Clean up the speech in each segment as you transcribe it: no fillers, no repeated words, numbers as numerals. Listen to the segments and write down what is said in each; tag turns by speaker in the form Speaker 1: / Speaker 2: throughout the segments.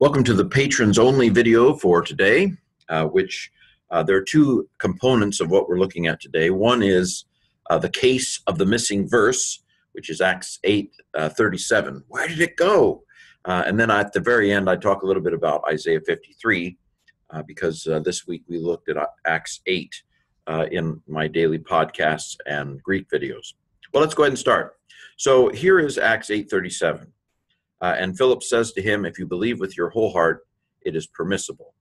Speaker 1: Welcome to the patrons only video for today, which there are two components of what we're looking at today. One is the case of the missing verse, which is Acts 8:37. Where did it go? And then at the very end, I talk a little bit about Isaiah 53, because this week we looked at Acts 8 in my daily podcasts and Greek videos. Well, let's go ahead and start. So here is Acts 8:37. And Philip says to him, if you believe with your whole heart, it is permissible.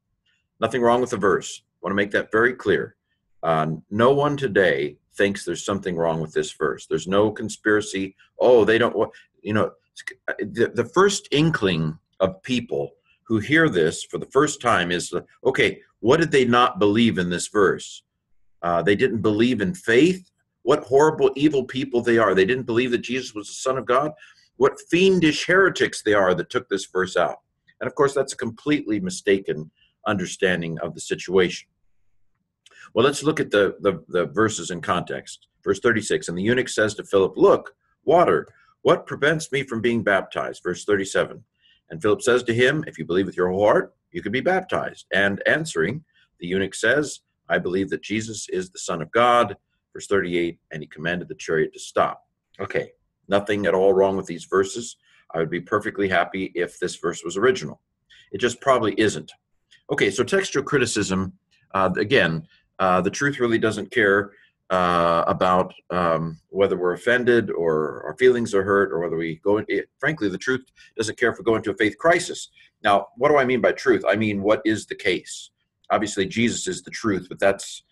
Speaker 1: Nothing wrong with the verse. I want to make that very clear. No one today thinks there's something wrong with this verse. There's no conspiracy. Oh, they don't, the first inkling of people who hear this for the first time is, okay, what did they not believe in this verse? They didn't believe in faith. What horrible, evil people they are. They didn't believe that Jesus was the Son of God. What fiendish heretics they are that took this verse out. And of course, that's a completely mistaken understanding of the situation. Well, let's look at the verses in context. Verse 36, and the eunuch says to Philip, look, water, what prevents me from being baptized? Verse 37, and Philip says to him, if you believe with your whole heart, you can be baptized. And answering, the eunuch says, I believe that Jesus is the Son of God. Verse 38, and he commanded the chariot to stop. Okay. Nothing at all wrong with these verses. I would be perfectly happy if this verse was original. It just probably isn't. Okay, so textual criticism, again, the truth really doesn't care about whether we're offended or our feelings are hurt or whether we go, frankly, the truth doesn't care if we go into a faith crisis. Now, what do I mean by truth? I mean, what is the case? Obviously, Jesus is the truth, but that's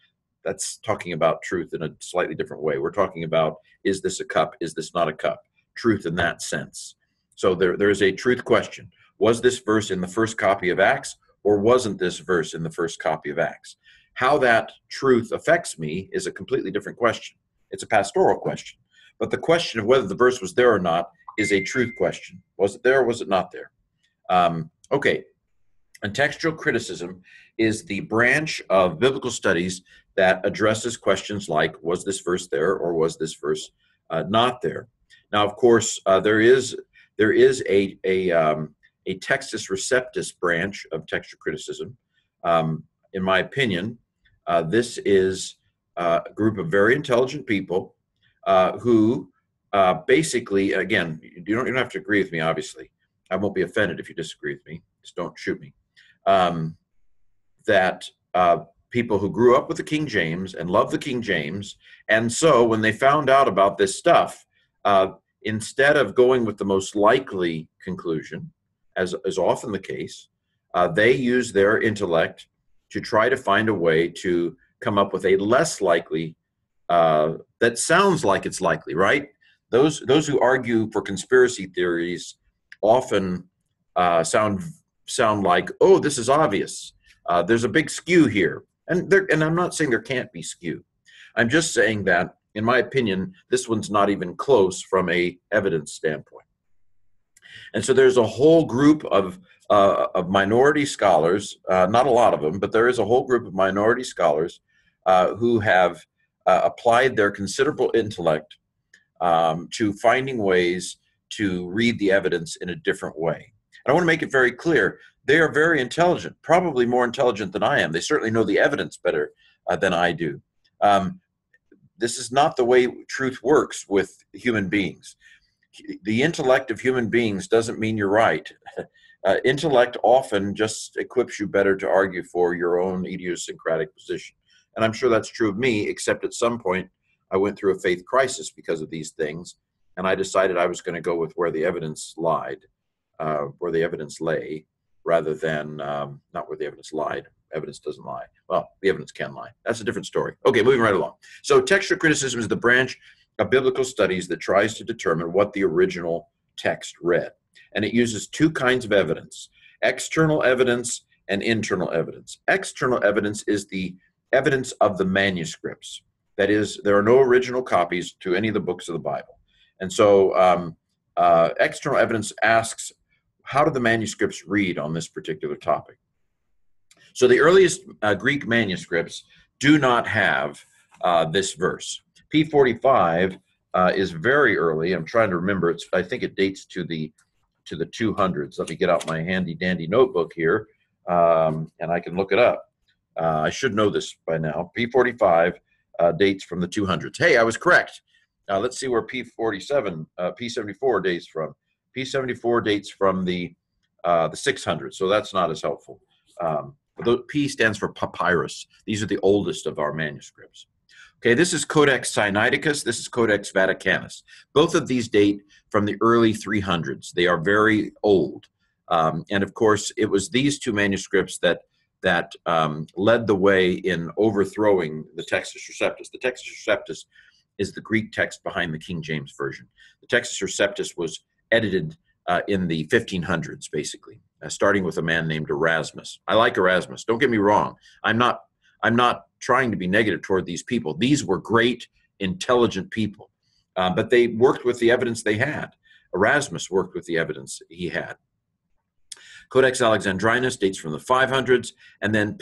Speaker 1: talking about truth in a slightly different way. We're talking about, is this a cup? Is this not a cup? Truth in that sense. So there is a truth question. Was this verse in the first copy of Acts, or wasn't this verse in the first copy of Acts? How that truth affects me is a completely different question. It's a pastoral question. But the question of whether the verse was there or not is a truth question. Was it there or was it not there? Okay. And textual criticism is the branch of biblical studies that addresses questions like, was this verse there or was this verse not there? Now, of course, there is a textus receptus branch of textual criticism. In my opinion, this is a group of very intelligent people who basically, again, you don't have to agree with me, obviously. I won't be offended if you disagree with me. Just don't shoot me. That people who grew up with the King James and loved the King James, and so when they found out about this stuff, instead of going with the most likely conclusion, as is often the case, they use their intellect to try to find a way to come up with a less likely, that sounds like it's likely, right? Those who argue for conspiracy theories often sound like, oh, this is obvious. There's a big skew here. And I'm not saying there can't be skew. I'm just saying that, in my opinion, this one's not even close from a evidence standpoint. And so there's a whole group of minority scholars, not a lot of them, but there is a whole group of minority scholars who have applied their considerable intellect to finding ways to read the evidence in a different way. And I want to make it very clear, they are very intelligent, probably more intelligent than I am. They certainly know the evidence better than I do. This is not the way truth works with human beings. The intellect of human beings doesn't mean you're right. Intellect often just equips you better to argue for your own idiosyncratic position. And I'm sure that's true of me, except at some point I went through a faith crisis because of these things, and I decided I was going to go with where the evidence lied, where the evidence lay, rather than not where the evidence lied. Evidence doesn't lie. Well, the evidence can lie. That's a different story. Okay, moving right along. So textual criticism is the branch of biblical studies that tries to determine what the original text read. And it uses two kinds of evidence, external evidence and internal evidence. External evidence is the evidence of the manuscripts. That is, there are no original copies to any of the books of the Bible. And so external evidence asks, how do the manuscripts read on this particular topic? So the earliest Greek manuscripts do not have this verse. P45 is very early. I'm trying to remember. I think it dates to the to the 200s. Let me get out my handy dandy notebook here, and I can look it up. I should know this by now. P45 dates from the 200s. Hey, I was correct. Let's see where P74 dates from. P74 dates from the 600s, so that's not as helpful. The P stands for papyrus. These are the oldest of our manuscripts. Okay, this is Codex Sinaiticus. This is Codex Vaticanus. Both of these date from the early 300s. They are very old. And of course, it was these two manuscripts that led the way in overthrowing the Textus Receptus. The Textus Receptus is the Greek text behind the King James Version. The Textus Receptus was edited in the 1500s, basically, starting with a man named Erasmus. I like Erasmus. Don't get me wrong. I'm not trying to be negative toward these people. These were great, intelligent people, but they worked with the evidence they had. Erasmus worked with the evidence he had. Codex Alexandrinus dates from the 500s, and then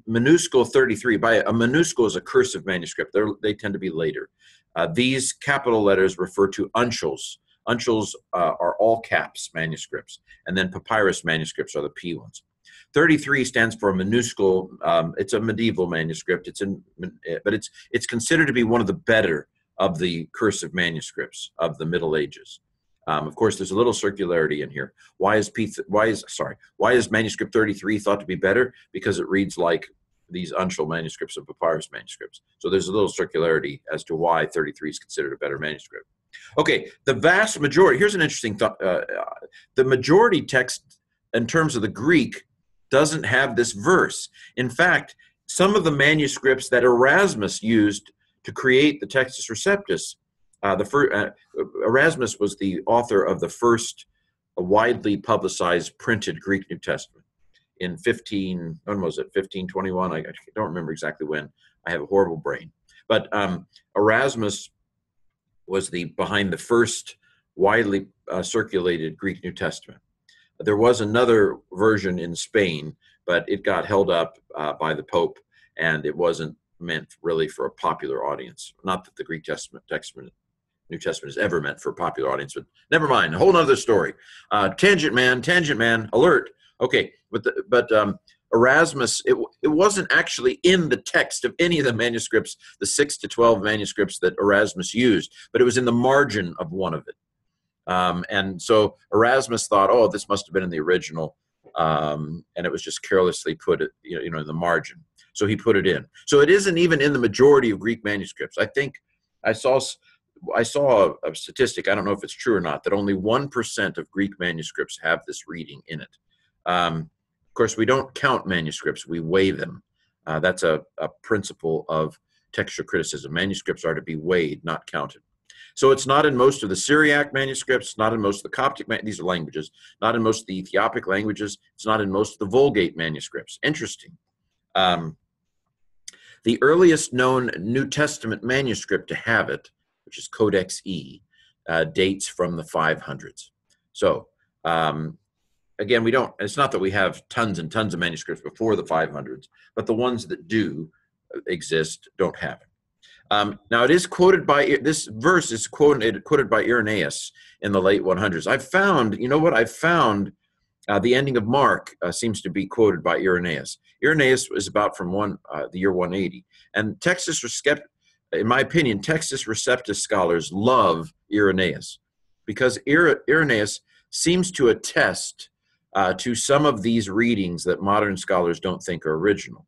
Speaker 1: minuscule 33. By a minuscule is a cursive manuscript. They tend to be later. These capital letters refer to uncials. Uncials are all caps manuscripts, and then papyrus manuscripts are the P ones. 33 stands for a minuscule. It's a medieval manuscript. But it's considered to be one of the better of the cursive manuscripts of the Middle Ages. Of course, there's a little circularity in here. Why is manuscript 33 thought to be better? Because it reads like these uncial manuscripts and papyrus manuscripts. So there's a little circularity as to why 33 is considered a better manuscript. Okay, the vast majority. Here's an interesting thought. The majority text, in terms of the Greek, doesn't have this verse. In fact, some of the manuscripts that Erasmus used to create the Textus Receptus, Erasmus was the author of the first widely publicized printed Greek New Testament in 1521? I don't remember exactly when. I have a horrible brain. But Erasmus was behind the first widely circulated Greek New Testament. There was another version in Spain, but it got held up by the Pope, and it wasn't meant really for a popular audience. Not that the Greek New Testament is ever meant for a popular audience, but never mind. A whole nother story. Tangent man, alert. Okay, but Erasmus, it wasn't actually in the text of any of the manuscripts, the 6 to 12 manuscripts that Erasmus used, but it was in the margin of one of it. And so Erasmus thought, oh, this must have been in the original, and it was just carelessly put it, in the margin. So he put it in. So it isn't even in the majority of Greek manuscripts. I think I saw a statistic, I don't know if it's true or not, that only 1% of Greek manuscripts have this reading in it. Of course, we don't count manuscripts, we weigh them. That's a principle of textual criticism. Manuscripts are to be weighed, not counted. So it's not in most of the Syriac manuscripts, not in most of the Coptic, these are languages, not in most of the Ethiopic languages, it's not in most of the Vulgate manuscripts. Interesting. The earliest known New Testament manuscript to have it, which is Codex E, dates from the 500s. So again, it's not that we have tons and tons of manuscripts before the 500s, but the ones that do exist don't have it. Now it is quoted by, this verse is quoted by Irenaeus in the late 100s. I've found the ending of Mark seems to be quoted by Irenaeus. Irenaeus is about from the year 180. And in my opinion, Textus Receptus scholars love Irenaeus because Irenaeus seems to attest to some of these readings that modern scholars don't think are original.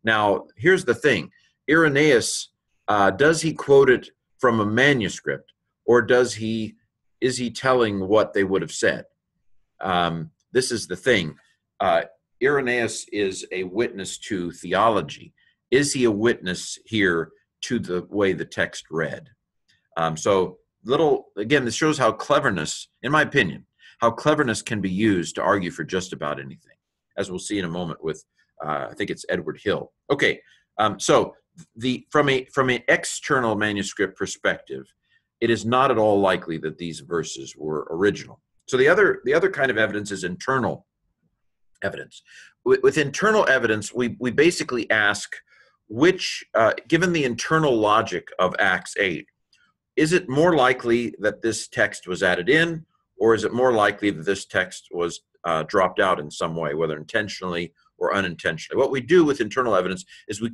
Speaker 1: Now, here's the thing. Irenaeus, does he quote it from a manuscript, or is he telling what they would have said? This is the thing. Irenaeus is a witness to theology. Is he a witness here to the way the text read? Again, this shows how cleverness, in my opinion, how cleverness can be used to argue for just about anything, as we'll see in a moment with, I think it's Edward Hill. Okay, from an external manuscript perspective, it is not at all likely that these verses were original. So the other kind of evidence is internal evidence. With internal evidence, we basically ask given the internal logic of Acts 8, is it more likely that this text was added in, or is it more likely that this text was dropped out in some way, whether intentionally or unintentionally? What we do with internal evidence is we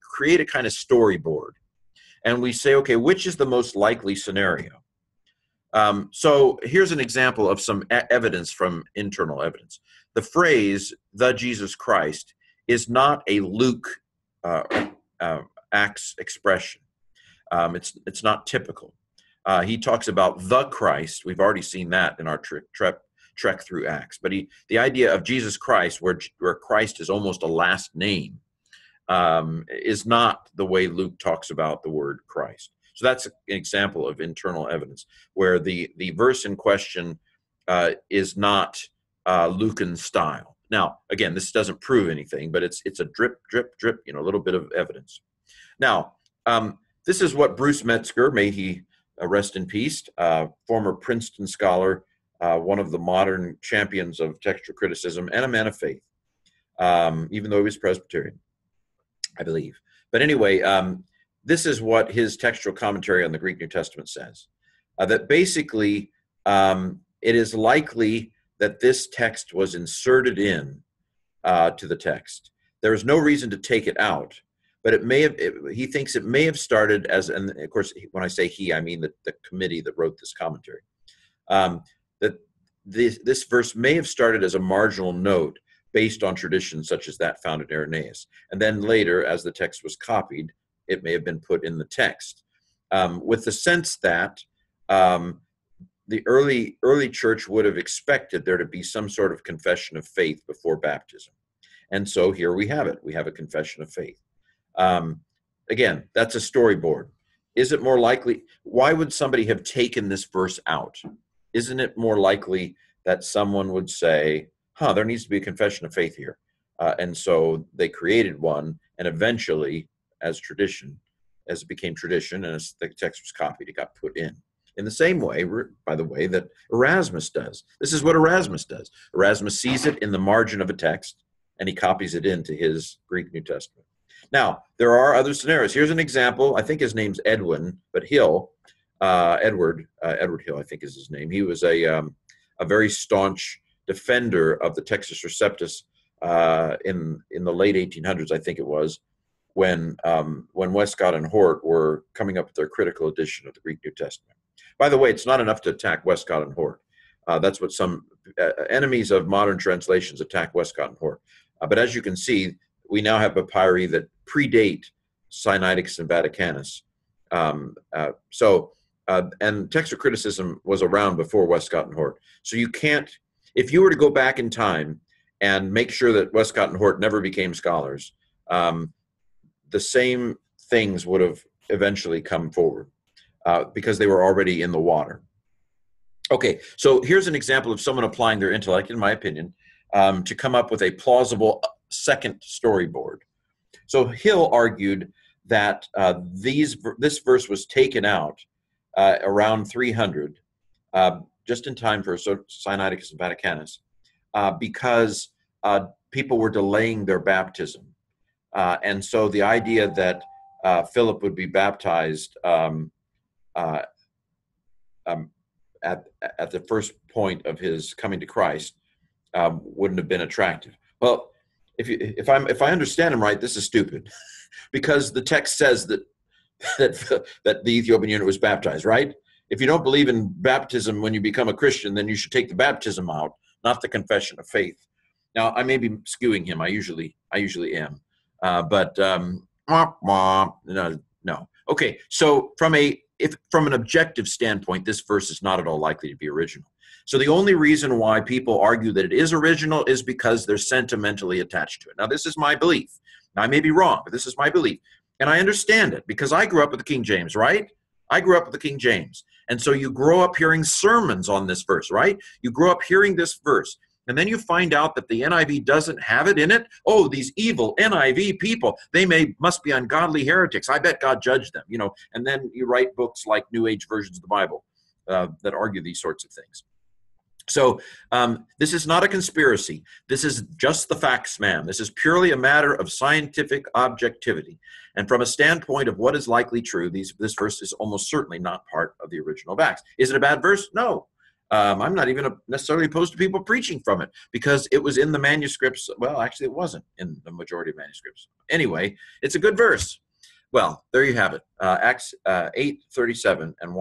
Speaker 1: create a kind of storyboard, and we say, okay, which is the most likely scenario? So here's an example of some evidence from internal evidence. The phrase, the Jesus Christ, is not a Luke Acts expression. It's not typical. He talks about the Christ. We've already seen that in our trek through Acts. But the idea of Jesus Christ, where Christ is almost a last name, is not the way Luke talks about the word Christ. So that's an example of internal evidence, where the verse in question is not Lucan style. Now, again, this doesn't prove anything, but it's a drip, drip, drip, a little bit of evidence. Now, this is what Bruce Metzger, may he rest in peace, former Princeton scholar, one of the modern champions of textual criticism, and a man of faith, even though he was Presbyterian, I believe. But anyway, this is what his textual commentary on the Greek New Testament says, that basically it is likely that this text was inserted in to the text. There is no reason to take it out, but it may have. He thinks it may have started as, and of course, when I say he, I mean the committee that wrote this commentary. That this verse may have started as a marginal note based on traditions such as that found in Irenaeus, and then later, as the text was copied, it may have been put in the text, with the sense that the early church would have expected there to be some sort of confession of faith before baptism. And so here we have it. We have a confession of faith. Again, that's a storyboard. Is it more likely? Why would somebody have taken this verse out? Isn't it more likely that someone would say, there needs to be a confession of faith here. And so they created one, and eventually, as it became tradition, and as the text was copied, it got put in the same way, by the way, that Erasmus does. This is what Erasmus does. Erasmus sees it in the margin of a text, and he copies it into his Greek New Testament. Now, there are other scenarios. Here's an example. I think his name's Edwin, but Hill, Edward Hill, I think is his name. He was a very staunch defender of the Textus Receptus in the late 1800s, I think it was, when Westcott and Hort were coming up with their critical edition of the Greek New Testament. By the way, it's not enough to attack Westcott and Hort. That's what some enemies of modern translations attack Westcott and Hort. But as you can see, we now have papyri that predate Sinaiticus and Vaticanus. And textual criticism was around before Westcott and Hort. So you can't, if you were to go back in time and make sure that Westcott and Hort never became scholars, the same things would have eventually come forward because they were already in the water. Okay, so here's an example of someone applying their intellect, in my opinion, to come up with a plausible second storyboard. So Hill argued that this verse was taken out around 300, just in time for Sinaiticus and Vaticanus, because people were delaying their baptism. And so the idea that Philip would be baptized at the first point of his coming to Christ wouldn't have been attractive. Well, if I understand him right, this is stupid, because the text says that the Ethiopian eunuch was baptized, right? If you don't believe in baptism when you become a Christian, then you should take the baptism out, not the confession of faith. Now, I may be skewing him. I usually am. But no. Okay, so from an objective standpoint, this verse is not at all likely to be original. So the only reason why people argue that it is original is because they're sentimentally attached to it. Now, this is my belief. Now, I may be wrong, but this is my belief. And I understand it because I grew up with the King James, right? I grew up with the King James. And so you grow up hearing sermons on this verse, right? You grow up hearing this verse. And then you find out that the NIV doesn't have it in it. Oh, these evil NIV people, they must be ungodly heretics. I bet God judged them, And then you write books like New Age versions of the Bible that argue these sorts of things. So this is not a conspiracy. This is just the facts, ma'am. This is purely a matter of scientific objectivity. And from a standpoint of what is likely true, this verse is almost certainly not part of the original of Acts. Is it a bad verse? No. I'm not even necessarily opposed to people preaching from it because it was in the manuscripts. Well, actually, it wasn't in the majority of manuscripts. Anyway, it's a good verse. Well, there you have it. Acts 8:37, and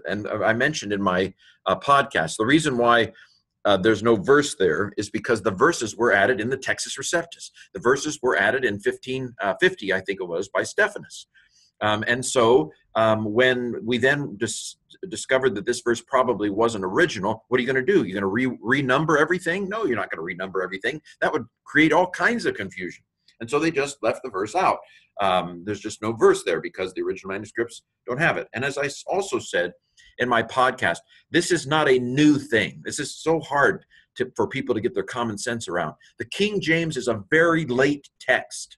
Speaker 1: and I mentioned in my podcast the reason why there's no verse there is because the verses were added in the Textus Receptus. The verses were added in 1550, I think it was, by Stephanus. And so when we then discovered that this verse probably wasn't original, what are you going to do? You're going to renumber everything? No, you're not going to renumber everything. That would create all kinds of confusion. And so they just left the verse out. There's just no verse there because the original manuscripts don't have it. And as I also said in my podcast, this is not a new thing. This is so hard for people to get their common sense around. The King James is a very late text.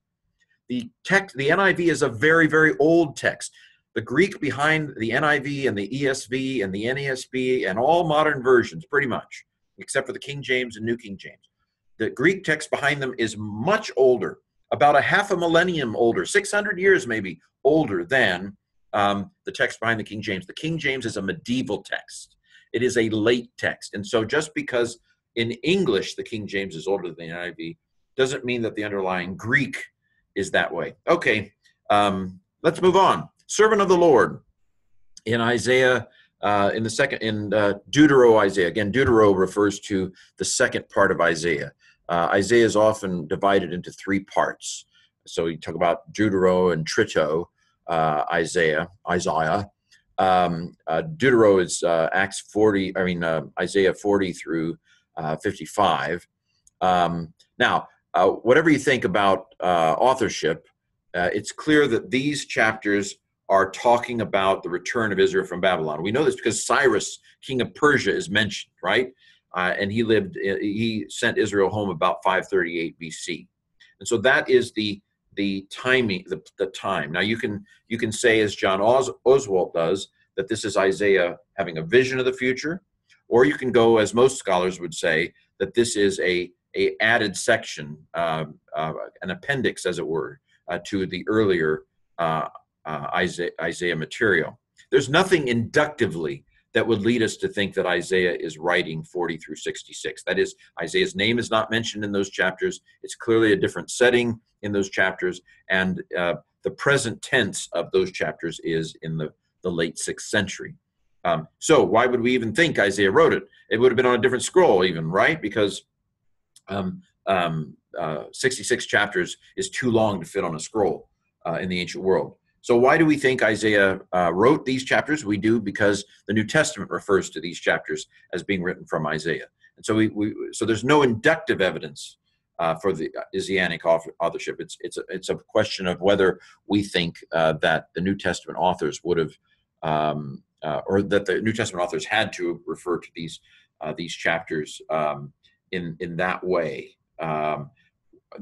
Speaker 1: The NIV is a very, very old text. The Greek behind the NIV and the ESV and the NASB and all modern versions, pretty much, except for the King James and New King James. The Greek text behind them is much older, about a half a millennium older, 600 years maybe older than the text behind the King James. The King James is a medieval text. It is a late text. And so just because in English the King James is older than the NIV doesn't mean that the underlying Greek is that way. Okay, let's move on. Servant of the Lord in Isaiah, in Deutero Isaiah. Again, Deutero refers to the second part of Isaiah. Isaiah is often divided into three parts. So you talk about Deutero and Trito, Isaiah. Deutero is Isaiah 40 through 55. Now, whatever you think about authorship, it's clear that these chapters are talking about the return of Israel from Babylon. We know this because Cyrus, king of Persia, is mentioned, right? And he sent Israel home about 538 BC. And so that is the timing, the time. Now you can say, as John Oswalt does, that this is Isaiah having a vision of the future, or you can go, as most scholars would say, that this is a added section, an appendix, as it were, to the earlier Isaiah material. There's nothing inductively that would lead us to think that Isaiah is writing 40 through 66. That is, Isaiah's name is not mentioned in those chapters. It's clearly a different setting in those chapters, and the present tense of those chapters is in the late 6th century. So why would we even think Isaiah wrote it? It would have been on a different scroll even, right? Because 66 chapters is too long to fit on a scroll in the ancient world. So why do we think Isaiah wrote these chapters? We do because the New Testament refers to these chapters as being written from Isaiah. And so so there's no inductive evidence for the Isaianic authorship. It's a question of whether we think that the New Testament authors would have, or that the New Testament authors had to refer to these chapters in that way.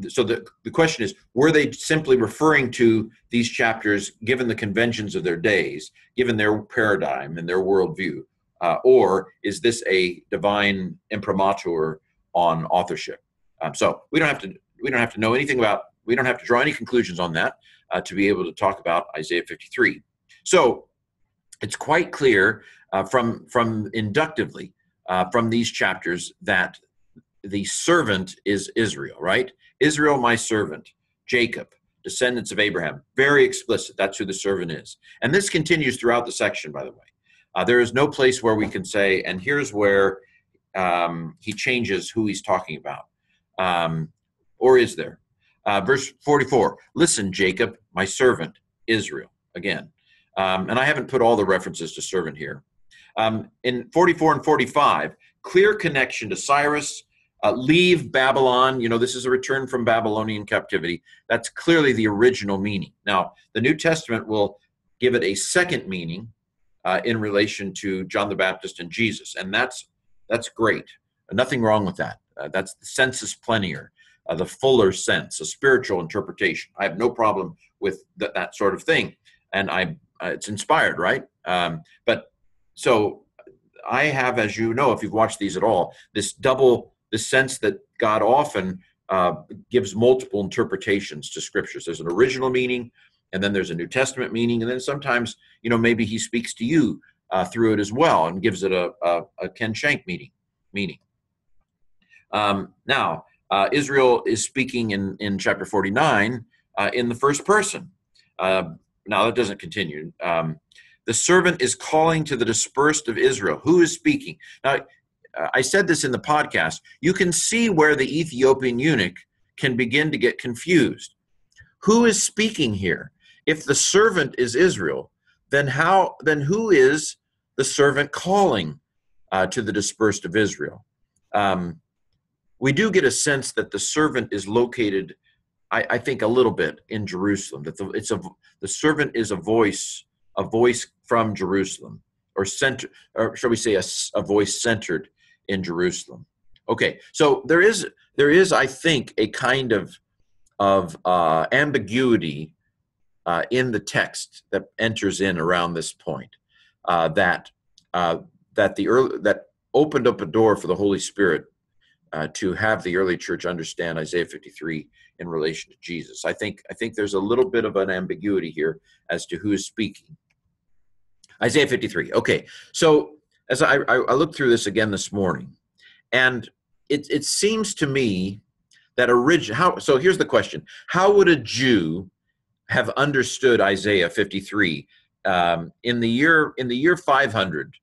Speaker 1: So the question is, were they simply referring to these chapters given the conventions of their days, given their paradigm and their worldview, or is this a divine imprimatur on authorship? So we don't have to know anything about. We don't have to draw any conclusions on that to be able to talk about Isaiah 53. So it's quite clear from inductively from these chapters that the servant is Israel, right? Israel, my servant, Jacob, descendants of Abraham. Very explicit. That's who the servant is. And this continues throughout the section, by the way. There is no place where we can say, and here's where he changes who he's talking about. Or is there? Verse 44, listen, Jacob, my servant, Israel, again. And I haven't put all the references to servant here. In 44 and 45, clear connection to Cyrus. Leave Babylon. This is a return from Babylonian captivity. That's clearly the original meaning. Now, the New Testament will give it a second meaning in relation to John the Baptist and Jesus, and that's great. Nothing wrong with that. That's the sensus plenior, the fuller sense, a spiritual interpretation. I have no problem with that sort of thing, and it's inspired, right? But so I have, as you know, if you've watched these at all, the sense that God often gives multiple interpretations to scriptures. There's an original meaning, and then there's a New Testament meaning, and then sometimes, maybe he speaks to you through it as well, and gives it a Ken Shank meaning. Now, Israel is speaking in chapter 49 in the first person. Now, that doesn't continue. The servant is calling to the dispersed of Israel. Who is speaking? Now, I said this in the podcast. You can see where the Ethiopian eunuch can begin to get confused. Who is speaking here? If the servant is Israel, then who is the servant calling to the dispersed of Israel? We do get a sense that the servant is located, I think, a little bit in Jerusalem. That the servant is a voice from Jerusalem, or shall we say, a voice centered in Jerusalem. Okay, so there is, I think, a kind of ambiguity in the text that enters in around this point, that opened up a door for the Holy Spirit to have the early church understand Isaiah 53 in relation to Jesus. I think there's a little bit of an ambiguity here as to who is speaking. Isaiah 53. Okay, so as I looked through this again this morning, and it seems to me that so here's the question: how would a Jew have understood Isaiah 53 in the year 500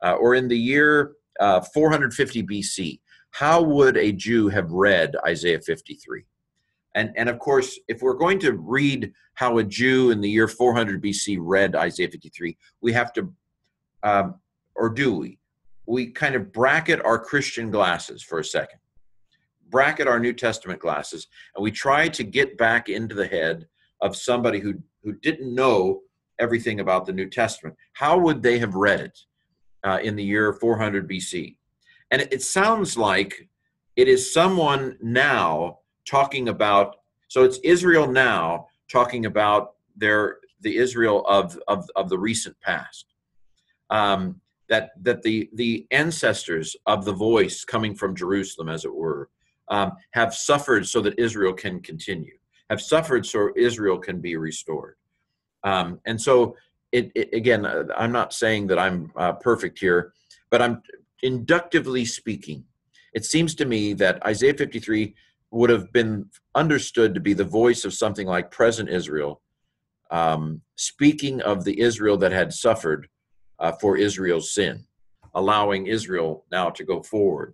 Speaker 1: or in the year 450 BC? How would a Jew have read Isaiah 53? And of course, if we're going to read how a Jew in the year 400 BC read Isaiah 53, we have to, or do we? We kind of bracket our Christian glasses for a second, bracket our New Testament glasses, and we try to get back into the head of somebody who didn't know everything about the New Testament. How would they have read it in the year 400 BC? And it sounds like it is someone now talking about, so it's Israel now talking about the Israel of the recent past. That the ancestors of the voice coming from Jerusalem, as it were, have suffered so that Israel can continue, have suffered so Israel can be restored. And so, again, I'm not saying that I'm perfect here, but I'm inductively speaking. It seems to me that Isaiah 53 would have been understood to be the voice of something like present Israel, speaking of the Israel that had suffered for Israel's sin, allowing Israel now to go forward.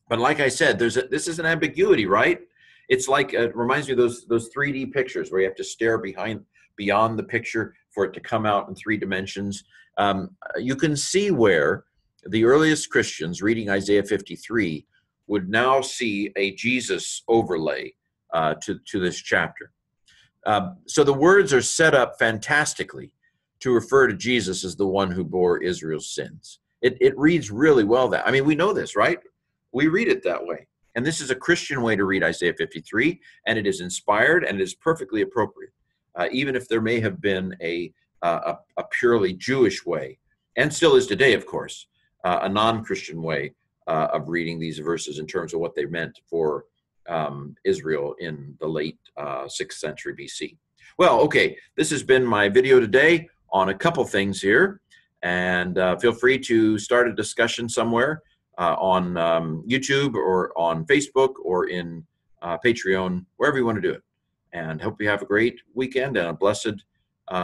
Speaker 1: But like I said, this is an ambiguity, right? It's like, it reminds me of those 3D pictures where you have to stare beyond the picture for it to come out in 3 dimensions. You can see where the earliest Christians reading Isaiah 53 would now see a Jesus overlay to this chapter. So the words are set up fantastically to refer to Jesus as the one who bore Israel's sins. It reads really well that. I mean, we know this, right? We read it that way. And this is a Christian way to read Isaiah 53, and it is inspired and it is perfectly appropriate, even if there may have been a purely Jewish way, and still is today, of course, a non-Christian way of reading these verses in terms of what they meant for Israel in the late 6th century BC. Well, okay, this has been my video today on a couple things here, and feel free to start a discussion somewhere on YouTube or on Facebook or in Patreon, wherever you want to do it. And hope you have a great weekend and a blessed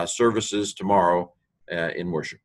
Speaker 1: services tomorrow in worship.